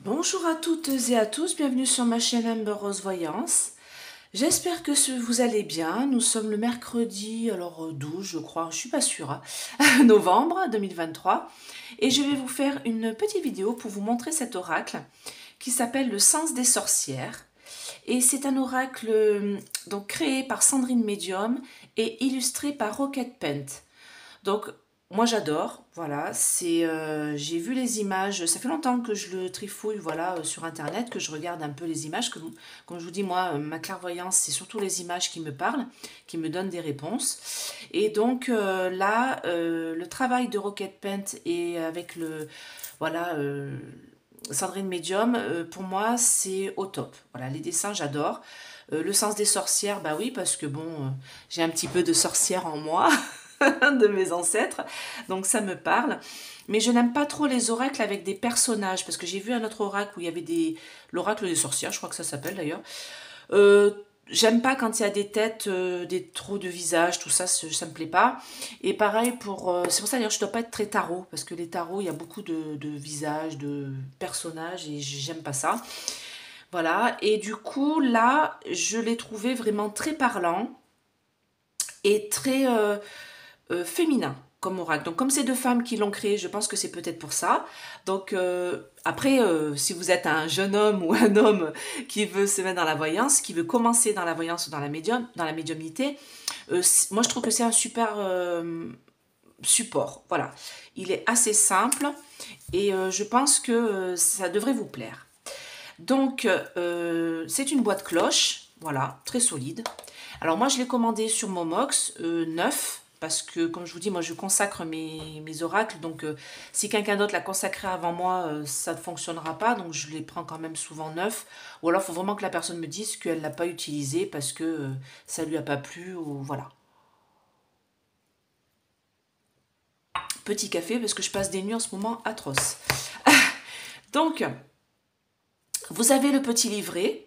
Bonjour à toutes et à tous, bienvenue sur ma chaîne Amber Rose Voyance. J'espère que vous allez bien. Nous sommes le mercredi, 12 je crois, je suis pas sûre, novembre 2023. Et je vais vous faire une petite vidéo pour vous montrer cet oracle qui s'appelle le sens des sorcières. Et c'est un oracle donc créé par Sandrine Medium et illustré par Rocket Paint. Donc, moi j'adore, voilà, j'ai vu les images, ça fait longtemps que je le trifouille, voilà, sur internet, que je regarde un peu les images, comme je vous dis, moi, ma clairvoyance, c'est surtout les images qui me parlent, qui me donnent des réponses. Et donc là, le travail de Rocket Paint et avec voilà, Sandrine Medium, pour moi, c'est au top. Voilà, les dessins, j'adore. Le sens des sorcières, bah oui, parce que bon, j'ai un petit peu de sorcière en moi. De mes ancêtres, donc ça me parle. Mais je n'aime pas trop les oracles avec des personnages, parce que j'ai vu un autre oracle où il y avait l'oracle des sorcières, je crois que ça s'appelle d'ailleurs. Euh, J'aime pas quand il y a des têtes, des trop de visages, tout ça, ça me plaît pas. Et pareil pour... c'est pour ça d'ailleurs je dois pas être très tarot, parce que les tarots, il y a beaucoup de visages, de personnages, et j'aime pas ça. Voilà, et du coup, là, je l'ai trouvé vraiment très parlant et très... féminin comme oracle. Donc comme c'est deux femmes qui l'ont créé, je pense que c'est peut-être pour ça. Donc après, si vous êtes un jeune homme ou un homme qui veut se mettre dans la voyance, qui veut commencer dans la voyance ou dans la médiumnité, moi je trouve que c'est un super support. Voilà, il est assez simple et je pense que ça devrait vous plaire. Donc c'est une boîte cloche, voilà, très solide. Alors moi je l'ai commandé sur Momox, neuf, parce que comme je vous dis, moi je consacre mes oracles, donc si quelqu'un d'autre l'a consacré avant moi, ça ne fonctionnera pas, donc je les prends quand même souvent neuf. Ou alors il faut vraiment que la personne me dise qu'elle ne l'a pas utilisé parce que ça lui a pas plu, ou voilà. Petit café parce que je passe des nuits en ce moment atroces. Donc vous avez le petit livret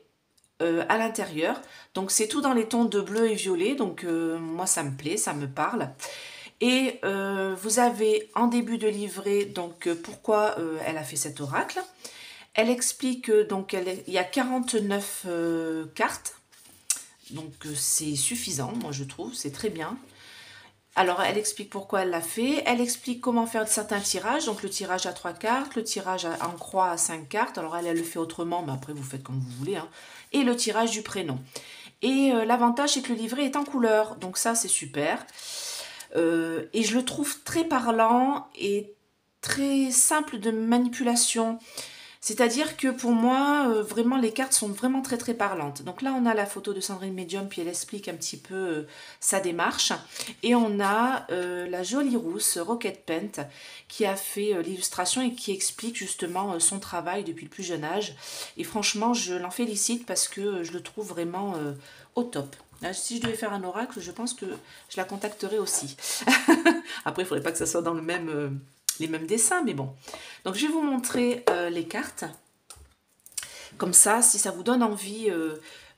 à l'intérieur. Donc c'est tout dans les tons de bleu et violet. Donc moi ça me plaît, ça me parle. Et vous avez en début de livret donc pourquoi elle a fait cet oracle. Elle explique donc il y a 49 cartes. Donc c'est suffisant, moi je trouve, c'est très bien. Alors, elle explique pourquoi elle l'a fait. Elle explique comment faire certains tirages. Donc, le tirage à 3 cartes, le tirage en croix à 5 cartes. Alors, elle le fait autrement, mais après, vous faites comme vous voulez, hein. Et le tirage du prénom. Et l'avantage, c'est que le livret est en couleur. Donc, ça, c'est super. Et je le trouve très parlant et très simple de manipulation. C'est-à-dire que pour moi, vraiment, les cartes sont vraiment très très parlantes. Donc là, on a la photo de Sandrine Medium, puis elle explique un petit peu sa démarche. Et on a la jolie rousse Rocket Paint qui a fait l'illustration et qui explique justement son travail depuis le plus jeune âge. Et franchement, je l'en félicite parce que je le trouve vraiment au top. Là, si je devais faire un oracle, je pense que je la contacterai aussi. Après, il ne faudrait pas que ça soit dans les mêmes dessins, mais bon. Donc, je vais vous montrer les cartes. Comme ça, si ça vous donne envie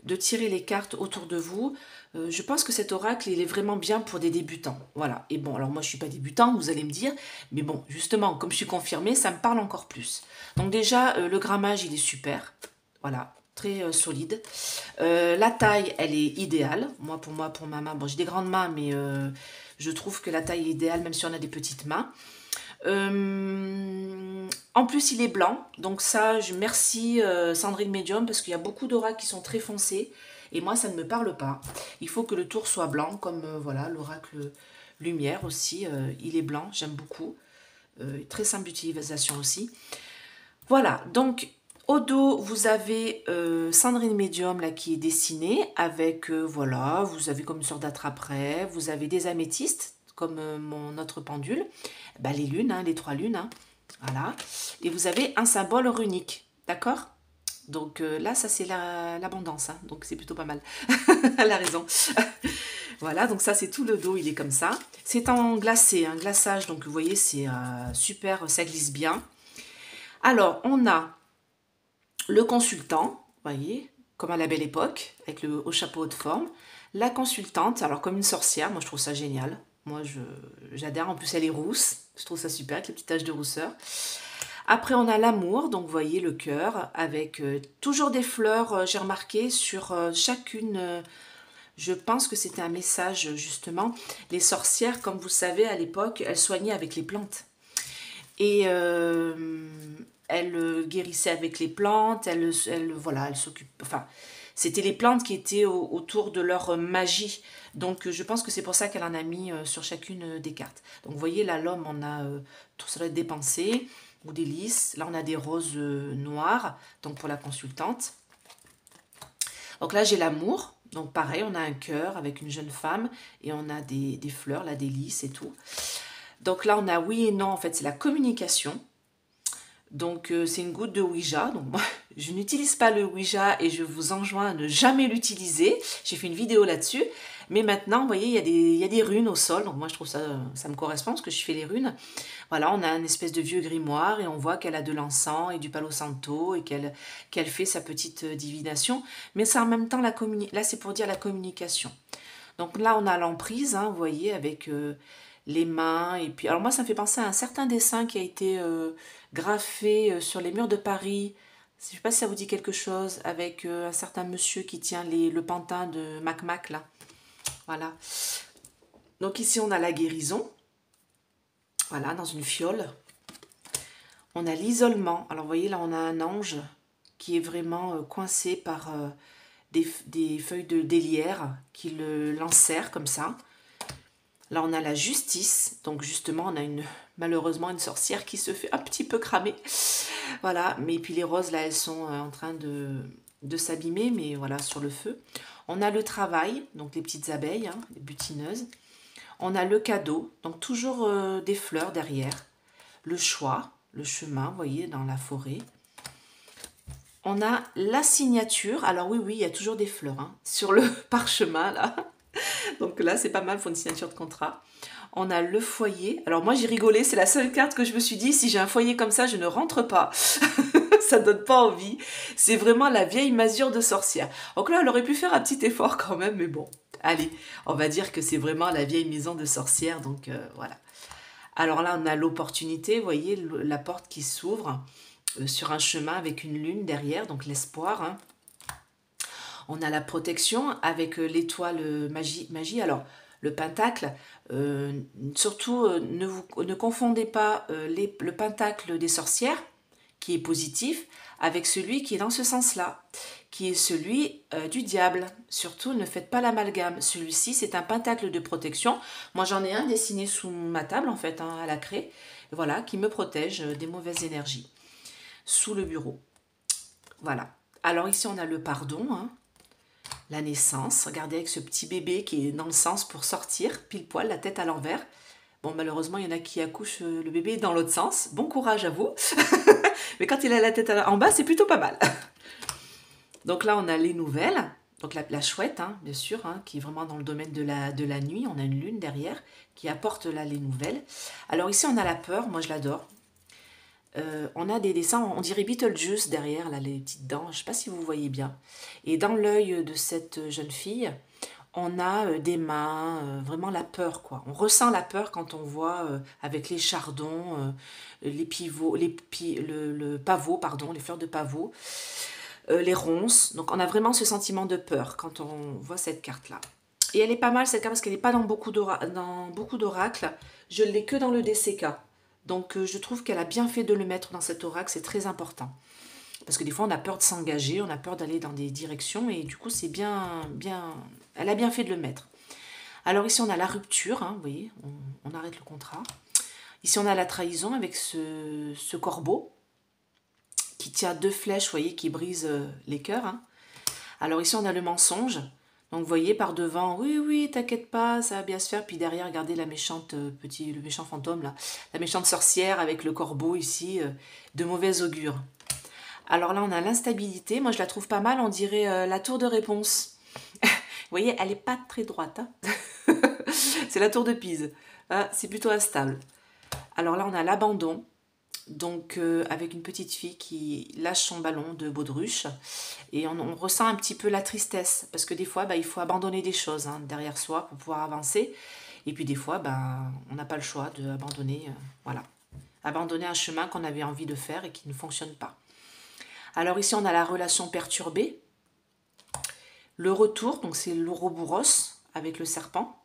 de tirer les cartes autour de vous, je pense que cet oracle, il est vraiment bien pour des débutants. Voilà. Et bon, alors moi, je ne suis pas débutant, vous allez me dire. Mais bon, justement, comme je suis confirmée, ça me parle encore plus. Donc déjà, le grammage, il est super. Voilà. Très solide. La taille, elle est idéale. Moi, pour ma main, bon, j'ai des grandes mains, mais je trouve que la taille est idéale, même si on a des petites mains. En plus, il est blanc. Donc ça, je merci Sandrine Medium, parce qu'il y a beaucoup d'oracles qui sont très foncés. Et moi, ça ne me parle pas. Il faut que le tour soit blanc, comme voilà l'oracle Lumière aussi. Il est blanc, j'aime beaucoup. Très simple d'utilisation aussi. Voilà, donc au dos, vous avez Sandrine Medium là, qui est dessinée avec, voilà, vous avez comme une sorte d'attrape-rêve, vous avez des améthystes, comme notre pendule, bah, les lunes, hein, les 3 lunes, hein, voilà, et vous avez un symbole runique, d'accord? Donc là, ça c'est l'abondance, hein, donc c'est plutôt pas mal, elle a raison. Voilà, donc ça c'est tout le dos, il est comme ça. C'est en glacé, un glaçage, donc vous voyez, c'est super, ça glisse bien. Alors, on a le consultant, vous voyez, comme à la belle époque, avec le haut chapeau de forme. La consultante, alors comme une sorcière, moi je trouve ça génial. Moi j'adhère, en plus elle est rousse, je trouve ça super avec les petites taches de rousseur. Après, on a l'amour, donc vous voyez le cœur, avec toujours des fleurs, j'ai remarqué, sur chacune, je pense que c'était un message justement. Les sorcières, comme vous savez, à l'époque, elles soignaient avec les plantes. Et elles guérissaient avec les plantes, voilà, elles s'occupent, enfin, c'était les plantes qui étaient autour de leur magie. Donc je pense que c'est pour ça qu'elle en a mis sur chacune des cartes. Donc vous voyez, là, l'homme, on a tout ça des pensées ou des lys. Là, on a des roses noires, donc pour la consultante. Donc là, j'ai l'amour. Donc pareil, on a un cœur avec une jeune femme et on a des fleurs, là, des lys et tout. Donc là, on a oui et non, en fait, c'est la communication. Donc c'est une goutte de Ouija. Donc moi, je n'utilise pas le Ouija et je vous enjoins à ne jamais l'utiliser. J'ai fait une vidéo là-dessus. Mais maintenant, vous voyez, il y a des runes au sol. Donc moi, je trouve ça me correspond parce que je fais les runes. Voilà, on a une espèce de vieux grimoire et on voit qu'elle a de l'encens et du palo santo et qu'elle fait sa petite divination. Mais c'est en même temps, là, c'est pour dire la communication. Donc là, on a l'emprise, hein, vous voyez, avec les mains. Et puis, alors moi, ça me fait penser à un certain dessin qui a été graffé sur les murs de Paris. Je ne sais pas si ça vous dit quelque chose, avec un certain monsieur qui tient le pantin de Mac Mac, là. Voilà. Donc ici, on a la guérison. Voilà, dans une fiole. On a l'isolement. Alors, vous voyez, là, on a un ange qui est vraiment coincé par des feuilles de délière qui l'enserrent comme ça. Là, on a la justice. Donc, justement, on a malheureusement une sorcière qui se fait un petit peu cramer. Voilà. Mais puis, les roses, là, elles sont en train de s'abîmer, mais voilà, sur le feu. On a le travail, donc les petites abeilles, hein, les butineuses. On a le cadeau, donc toujours des fleurs derrière. Le choix, le chemin, vous voyez, dans la forêt. On a la signature. Alors oui, il y a toujours des fleurs hein, sur le parchemin, là. Donc là, c'est pas mal pour une signature de contrat. On a le foyer. Alors moi, j'ai rigolé. C'est la seule carte que je me suis dit, si j'ai un foyer comme ça, je ne rentre pas. Ça ne donne pas envie. C'est vraiment la vieille masure de sorcière. Donc là, elle aurait pu faire un petit effort quand même, mais bon. Allez, on va dire que c'est vraiment la vieille maison de sorcière. Donc voilà. Alors là, on a l'opportunité. Vous voyez, la porte qui s'ouvre sur un chemin avec une lune derrière. Donc l'espoir, hein. On a la protection avec l'étoile magie. Alors, le pentacle, surtout ne confondez pas le pentacle des sorcières, qui est positif, avec celui qui est dans ce sens-là, qui est celui du diable. Surtout, ne faites pas l'amalgame. Celui-ci, c'est un pentacle de protection. Moi, j'en ai un dessiné sous ma table, en fait, hein, à la craie, voilà, qui me protège des mauvaises énergies, sous le bureau. Voilà. Alors ici, on a le pardon, hein. La naissance, regardez avec ce petit bébé qui est dans le sens pour sortir, pile poil, la tête à l'envers. Bon, malheureusement, il y en a qui accouchent le bébé dans l'autre sens. Bon courage à vous. Mais quand il a la tête en bas, c'est plutôt pas mal. Donc là, on a les nouvelles. Donc la chouette, hein, bien sûr, hein, qui est vraiment dans le domaine de la nuit. On a une lune derrière qui apporte là les nouvelles. Alors ici, on a la peur. Moi, je l'adore. On a des dessins, on dirait Beetlejuice derrière, là, les petites dents, je ne sais pas si vous voyez bien. Et dans l'œil de cette jeune fille, on a des mains, vraiment la peur, quoi. On ressent la peur quand on voit avec les chardons, les pivots, le pavot, pardon, les fleurs de pavot, les ronces. Donc on a vraiment ce sentiment de peur quand on voit cette carte-là. Et elle est pas mal cette carte parce qu'elle n'est pas dans beaucoup d'oracles. Je ne l'ai que dans le DCK. Donc je trouve qu'elle a bien fait de le mettre dans cet oracle, c'est très important. Parce que des fois on a peur de s'engager, on a peur d'aller dans des directions et du coup c'est elle a bien fait de le mettre. Alors ici on a la rupture, hein, vous voyez, on arrête le contrat. Ici on a la trahison avec ce corbeau qui tient 2 flèches, vous voyez, qui brisent les cœurs. Hein. Alors ici on a le mensonge. Donc vous voyez par devant, oui, t'inquiète pas, ça va bien se faire. Puis derrière, regardez la méchante le méchant fantôme là, la méchante sorcière avec le corbeau ici, de mauvais augure. Alors là, on a l'instabilité. Moi, je la trouve pas mal. On dirait la tour de réponse. Vous voyez, elle est pas très droite. Hein. C'est la tour de Pise. Hein, c'est plutôt instable. Alors là, on a l'abandon. Donc avec une petite fille qui lâche son ballon de baudruche et on ressent un petit peu la tristesse parce que des fois il faut abandonner des choses hein, derrière soi pour pouvoir avancer et puis des fois on n'a pas le choix d'abandonner voilà, abandonner un chemin qu'on avait envie de faire et qui ne fonctionne pas. Alors ici, on a la relation perturbée. Le retour, donc c'est l'Ouroboros avec le serpent.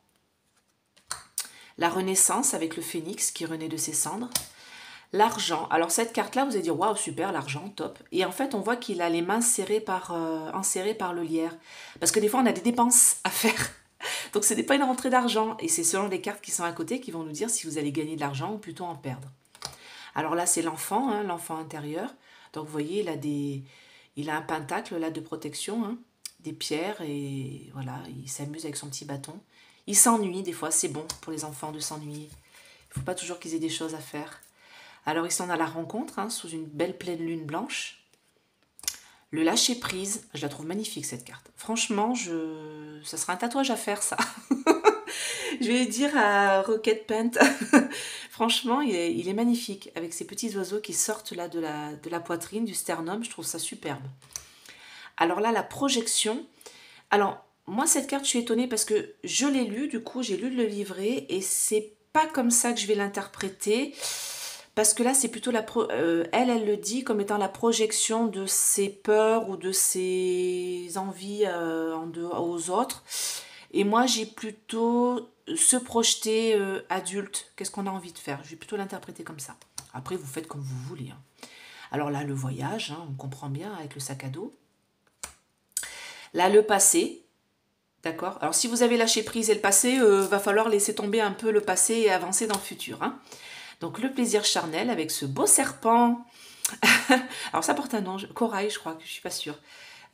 La renaissance avec le phénix qui renaît de ses cendres. L'argent. Alors cette carte-là, vous allez dire, waouh, super, l'argent, top. Et en fait, on voit qu'il a les mains enserrées par le lierre. Parce que des fois, on a des dépenses à faire. Donc ce n'est pas une rentrée d'argent. Et c'est selon les cartes qui sont à côté qui vont nous dire si vous allez gagner de l'argent ou plutôt en perdre. Alors là, c'est l'enfant, hein, l'enfant intérieur. Donc vous voyez, il a un pentacle là de protection, hein, des pierres et voilà, il s'amuse avec son petit bâton. Il s'ennuie des fois, c'est bon pour les enfants de s'ennuyer. Il ne faut pas toujours qu'ils aient des choses à faire. Alors ici on a la rencontre, hein, sous une belle pleine lune blanche. Le lâcher prise, je la trouve magnifique cette carte. Franchement, ça sera un tatouage à faire ça. Je vais dire à Rocket Paint. Franchement, il est magnifique avec ces petits oiseaux qui sortent là de la poitrine, du sternum. Je trouve ça superbe. Alors là, la projection. Alors, moi, cette carte, je suis étonnée parce que je l'ai lu. Du coup, j'ai lu le livret et c'est pas comme ça que je vais l'interpréter. Parce que là, c'est plutôt elle le dit comme étant la projection de ses peurs ou de ses envies aux autres. Et moi, j'ai plutôt se projeter adulte. Qu'est-ce qu'on a envie de faire? Je vais plutôt l'interpréter comme ça. Après, vous faites comme vous voulez. Hein. Alors là, le voyage, hein, on comprend bien avec le sac à dos. Là, le passé. D'accord? Alors, si vous avez lâché prise et le passé, va falloir laisser tomber un peu le passé et avancer dans le futur. Hein. Donc, le plaisir charnel avec ce beau serpent. Alors, ça porte un nom. Corail, je crois, que je ne suis pas sûre.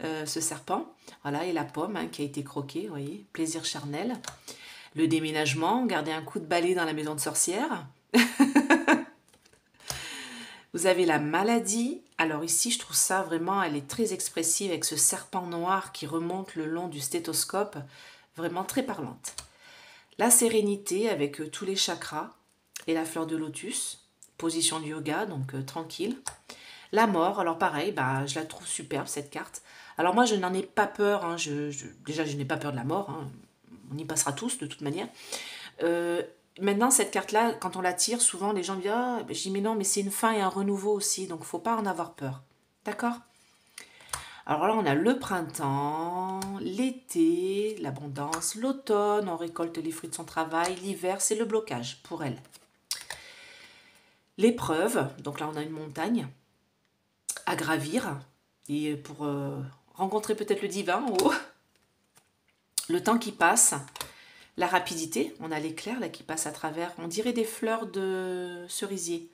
Ce serpent. Voilà, et la pomme hein, qui a été croquée, vous voyez. Plaisir charnel. Le déménagement, garder un coup de balai dans la maison de sorcière. Vous avez la maladie. Alors ici, je trouve ça vraiment, elle est très expressive avec ce serpent noir qui remonte le long du stéthoscope. Vraiment très parlante. La sérénité avec tous les chakras et la fleur de lotus. Position de yoga, donc tranquille. La mort, alors pareil, bah, je la trouve superbe cette carte. Alors moi, je n'en ai pas peur. Hein, déjà, je n'ai pas peur de la mort. Hein, on y passera tous de toute manière. Maintenant, cette carte-là, quand on la tire, souvent les gens disent « Ah, je dis mais non, mais c'est une fin et un renouveau aussi, donc il ne faut pas en avoir peur. » D'accord? Alors là, on a le printemps, l'été, l'abondance, l'automne, on récolte les fruits de son travail, l'hiver, c'est le blocage pour elle. L'épreuve, donc là on a une montagne à gravir, et pour rencontrer peut-être le divin en haut. Le temps qui passe, la rapidité, on a l'éclair là qui passe à travers, on dirait des fleurs de cerisier.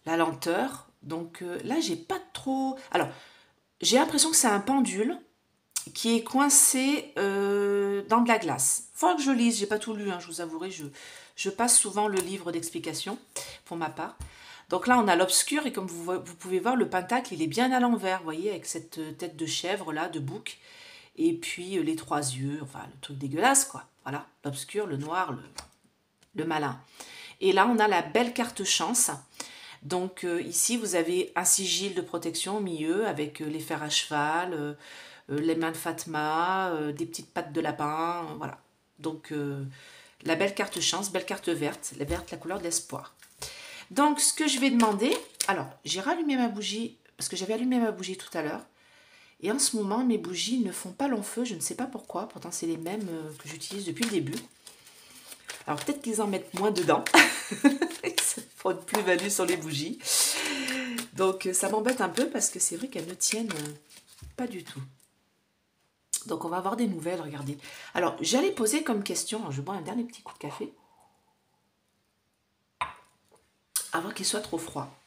La lenteur, donc là j'ai pas trop... Alors, j'ai l'impression que c'est un pendule qui est coincé dans de la glace. Il faudra que je lise, j'ai pas tout lu, hein, je vous avouerai, je passe souvent le livre d'explication pour ma part. Donc là on a l'obscur et comme vous pouvez voir, le pentacle il est bien à l'envers, vous voyez, avec cette tête de chèvre là, de bouc. Et puis les trois yeux, enfin le truc dégueulasse quoi. Voilà, l'obscur, le noir, le malin. Et là on a la belle carte chance. Donc ici vous avez un sigil de protection au milieu avec les fers à cheval, les mains de Fatma, des petites pattes de lapin, voilà. Donc la belle carte chance, belle carte verte, la couleur de l'espoir. Donc ce que je vais demander, alors j'ai rallumé ma bougie, parce que j'avais allumé ma bougie tout à l'heure. Et en ce moment, mes bougies ne font pas long feu, je ne sais pas pourquoi. Pourtant, c'est les mêmes que j'utilise depuis le début. Alors, peut-être qu'ils en mettent moins dedans. Ça fera une plus-value sur les bougies. Donc, ça m'embête un peu parce que c'est vrai qu'elles ne tiennent pas du tout. Donc, on va avoir des nouvelles, regardez. Alors, j'allais poser comme question, je bois un dernier petit coup de café, avant qu'il soit trop froid.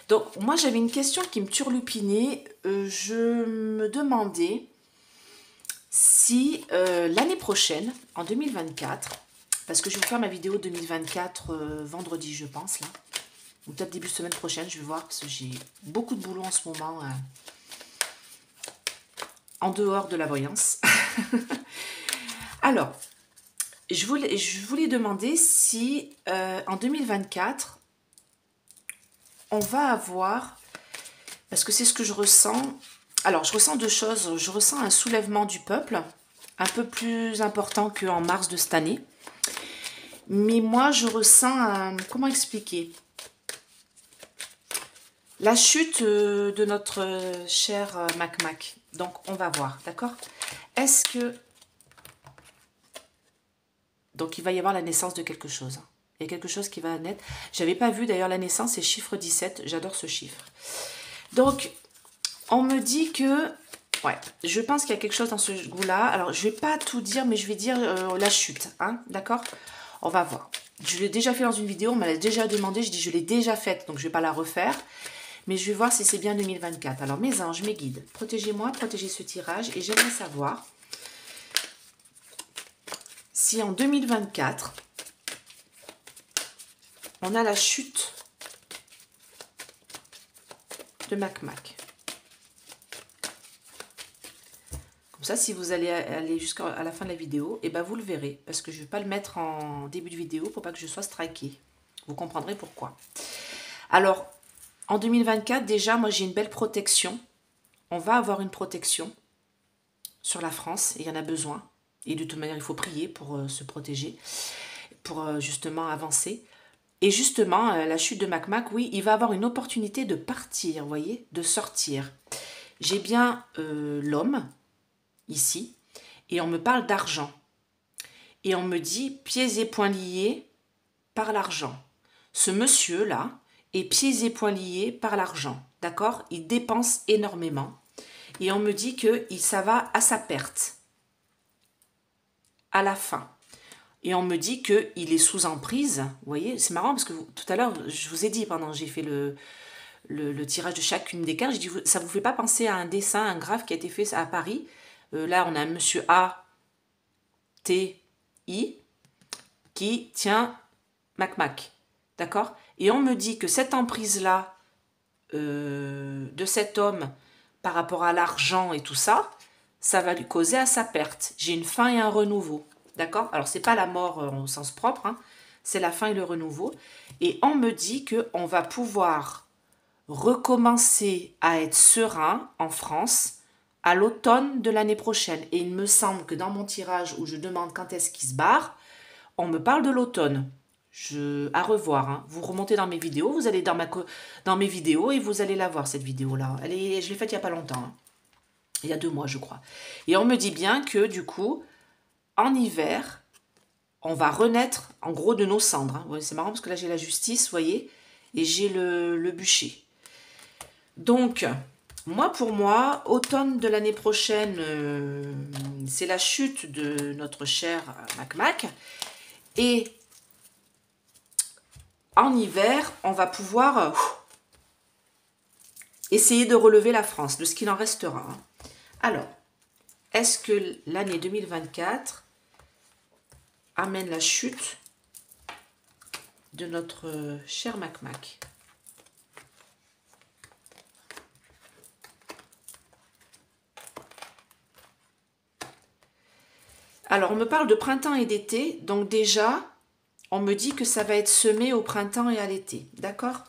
Donc, moi, j'avais une question qui me turlupinait. Je me demandais si l'année prochaine, en 2024, parce que je vais vous faire ma vidéo 2024 vendredi, je pense, là, ou peut-être début de semaine prochaine, je vais voir, parce que j'ai beaucoup de boulot en ce moment, en dehors de la voyance. Alors, je voulais demander si en 2024, on va avoir, parce que c'est ce que je ressens, alors je ressens deux choses, je ressens un soulèvement du peuple, un peu plus important qu'en mars de cette année, Mais moi, je ressens, comment expliquer? La chute de notre cher Mac. Donc, on va voir, d'accord? Est-ce que... Donc, il va y avoir la naissance de quelque chose. Il y a quelque chose qui va naître. J'avais pas vu d'ailleurs la naissance, c'est chiffre 17. J'adore ce chiffre. Donc, on me dit que... Ouais, je pense qu'il y a quelque chose dans ce goût-là. Alors, je vais pas tout dire, mais je vais dire la chute, hein, d'accord? On va voir. Je l'ai déjà fait dans une vidéo, on m'a déjà demandé, je dis je l'ai déjà faite, donc je vais pas la refaire. Mais je vais voir si c'est bien 2024. Alors, mes anges, mes guides, protégez-moi, protégez ce tirage. Et j'aimerais savoir si en 2024, on a la chute de Mac. Comme ça, si vous allez aller jusqu'à la fin de la vidéo, et ben vous le verrez. Parce que je ne vais pas le mettre en début de vidéo pour pas que je sois strikée. Vous comprendrez pourquoi. Alors, en 2024, déjà, moi j'ai une belle protection. On va avoir une protection sur la France, et il y en a besoin. Et de toute manière, il faut prier pour se protéger, pour justement avancer. Et justement, la chute de Mac, oui, il va avoir une opportunité de partir, vous voyez, de sortir. J'ai bien l'homme, ici, et on me parle d'argent. Et on me dit pieds et poings liés par l'argent. Ce monsieur-là est pieds et poings liés par l'argent, d'accord? Il dépense énormément. Et on me dit que ça va à sa perte, à la fin. Et on me dit qu'il est sous emprise. Vous voyez, c'est marrant parce que tout à l'heure, je vous ai dit, pendant que j'ai fait le tirage de chacune des cartes, je dis, ça ne vous fait pas penser à un dessin, un graphe qui a été fait à Paris? Là, on a un monsieur A, T, I, qui tient Mac. D'accord? Et on me dit que cette emprise-là, de cet homme, par rapport à l'argent et tout ça, ça va lui causer à sa perte. J'ai une fin et un renouveau. D'accord? Alors, c'est pas la mort au sens propre, hein, c'est la fin et le renouveau. Et on me dit qu'on va pouvoir recommencer à être serein en France à l'automne de l'année prochaine. Et il me semble que dans mon tirage où je demande quand est-ce qu'il se barre, on me parle de l'automne. À revoir, hein. Vous remontez dans mes vidéos, vous allez dans mes vidéos et vous allez la voir, cette vidéo-là. Je l'ai faite il n'y a pas longtemps, hein. Il y a 2 mois, je crois. Et on me dit bien que, du coup, en hiver, on va renaître, en gros, de nos cendres, hein. C'est marrant parce que là, j'ai la justice, vous voyez, et j'ai le bûcher. Donc, pour moi, automne de l'année prochaine, c'est la chute de notre cher Mac. Et en hiver, on va pouvoir essayer de relever la France, de ce qu'il en restera. Alors, est-ce que l'année 2024 amène la chute de notre cher Mac? Alors, on me parle de printemps et d'été, donc déjà, on me dit que ça va être semé au printemps et à l'été, d'accord?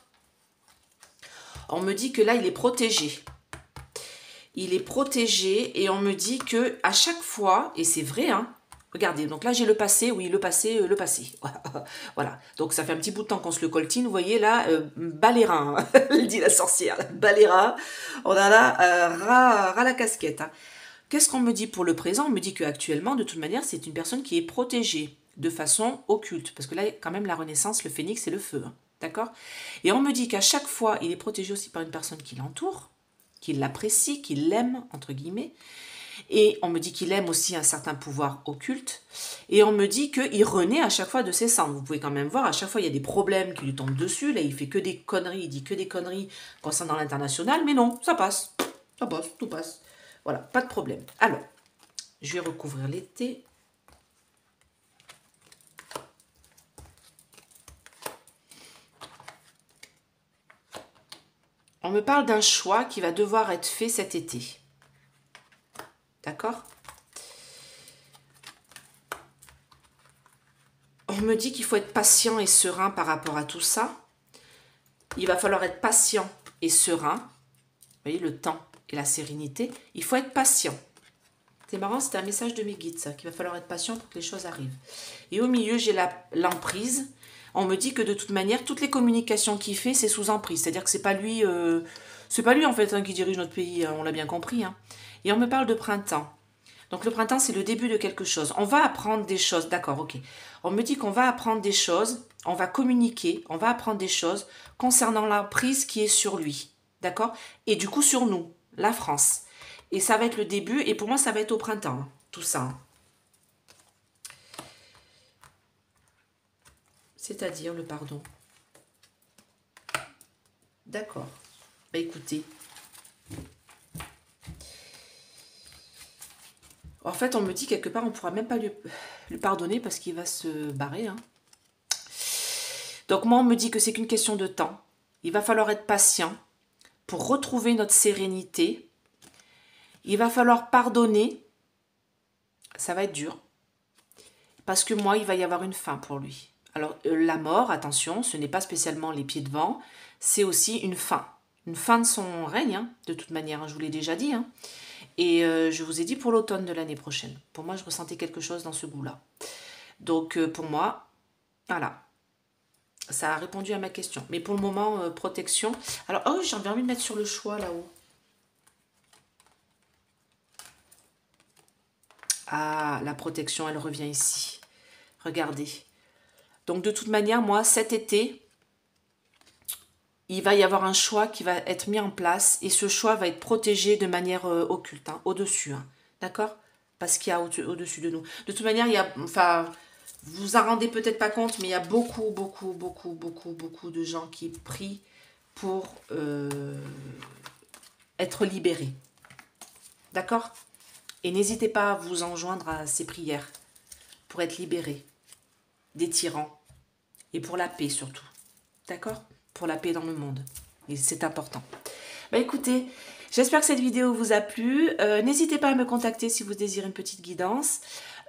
On me dit que là, il est protégé. Il est protégé et on me dit que à chaque fois, et c'est vrai, hein, regardez, donc là, j'ai le passé, oui, le passé. Voilà, donc ça fait un petit bout de temps qu'on se le coltine, vous voyez là, balérin, hein, elle dit la sorcière, balérin, on a là, ras la casquette, hein. Qu'est-ce qu'on me dit pour le présent? On me dit qu'actuellement, de toute manière, c'est une personne qui est protégée de façon occulte. Parce que là, quand même, la renaissance, le phénix et le feu. Hein, d'accord? Et on me dit qu'à chaque fois, il est protégé aussi par une personne qui l'entoure, qui l'apprécie, qui l'aime, entre guillemets. Et on me dit qu'il aime aussi un certain pouvoir occulte. Et on me dit qu'il renaît à chaque fois de ses cendres. Vous pouvez quand même voir, à chaque fois, il y a des problèmes qui lui tombent dessus. Là, il fait que des conneries, il dit que des conneries concernant l'international. Mais non, ça passe. Ça passe, tout passe. Voilà, pas de problème. Alors, je vais recouvrir l'été. On me parle d'un choix qui va devoir être fait cet été. D'accord? On me dit qu'il faut être patient et serein par rapport à tout ça. Il va falloir être patient et serein. Vous voyez, le temps et la sérénité. Il faut être patient. C'est marrant, c'était un message de mes guides, ça, qu'il va falloir être patient pour que les choses arrivent. Et au milieu, j'ai l'emprise. On me dit que de toute manière, toutes les communications qu'il fait, c'est sous emprise. C'est-à-dire que c'est pas lui en fait, hein, qui dirige notre pays, hein, on l'a bien compris. Hein. Et on me parle de printemps. Donc le printemps, c'est le début de quelque chose. On va apprendre des choses, d'accord, ok. On me dit qu'on va apprendre des choses, on va communiquer, on va apprendre des choses concernant l'emprise qui est sur lui, d'accord? Et du coup sur nous, la France. Et ça va être le début, et pour moi, ça va être au printemps, hein, tout ça. Hein. C'est-à-dire le pardon. D'accord. Bah écoutez. En fait, on me dit quelque part, on ne pourra même pas lui pardonner parce qu'il va se barrer. Hein. Donc moi, on me dit que c'est qu'une question de temps. Il va falloir être patient pour retrouver notre sérénité. Il va falloir pardonner. Ça va être dur. Parce que moi, il va y avoir une fin pour lui. Alors, la mort, attention, ce n'est pas spécialement les pieds devant, c'est aussi une fin. Une fin de son règne, hein, de toute manière, hein, je vous l'ai déjà dit. Hein. Et je vous ai dit pour l'automne de l'année prochaine. Pour moi, je ressentais quelque chose dans ce goût-là. Donc, pour moi, voilà. Ça a répondu à ma question. Mais pour le moment, protection. Alors, oh, j'ai envie de mettre sur le choix là-haut. Ah, la protection, elle revient ici. Regardez. Donc, de toute manière, moi, cet été, il va y avoir un choix qui va être mis en place. Et ce choix va être protégé de manière occulte, hein, au-dessus. Hein, d'accord? Parce qu'il y a au-dessus de nous. De toute manière, il y a... Enfin, vous vous en rendez peut-être pas compte, mais il y a beaucoup de gens qui prient pour être libérés. D'accord? Et n'hésitez pas à vous en joindre à ces prières pour être libérés des tyrans et pour la paix surtout. D'accord? Pour la paix dans le monde. Et c'est important. Bah écoutez, j'espère que cette vidéo vous a plu. N'hésitez pas à me contacter si vous désirez une petite guidance.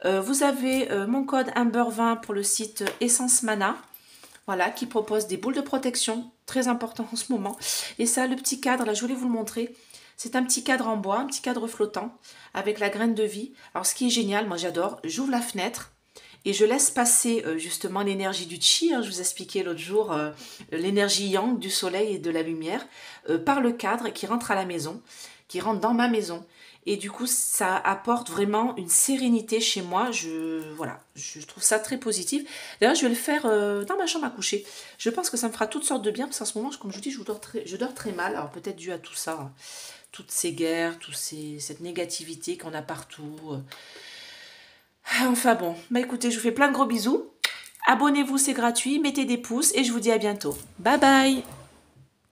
Vous avez mon code Amber20 pour le site Essence Mana. Voilà, qui propose des boules de protection. Très important en ce moment. Et ça, le petit cadre, là, je voulais vous le montrer. C'est un petit cadre en bois, un petit cadre flottant avec la graine de vie. Alors, ce qui est génial, moi j'adore, j'ouvre la fenêtre et je laisse passer justement l'énergie du chi. Hein, je vous expliquais l'autre jour l'énergie yang du soleil et de la lumière par le cadre qui rentre à la maison, qui rentre dans ma maison. Et du coup, ça apporte vraiment une sérénité chez moi. Voilà, je trouve ça très positif. D'ailleurs, je vais le faire dans ma chambre à coucher. Je pense que ça me fera toutes sortes de bien parce qu'en ce moment, comme je vous dis, je dors très mal. Alors peut-être dû à tout ça. Hein. Toutes ces guerres, cette négativité qu'on a partout. Enfin bon, bah écoutez, je vous fais plein de gros bisous. Abonnez-vous, c'est gratuit, mettez des pouces et je vous dis à bientôt. Bye bye!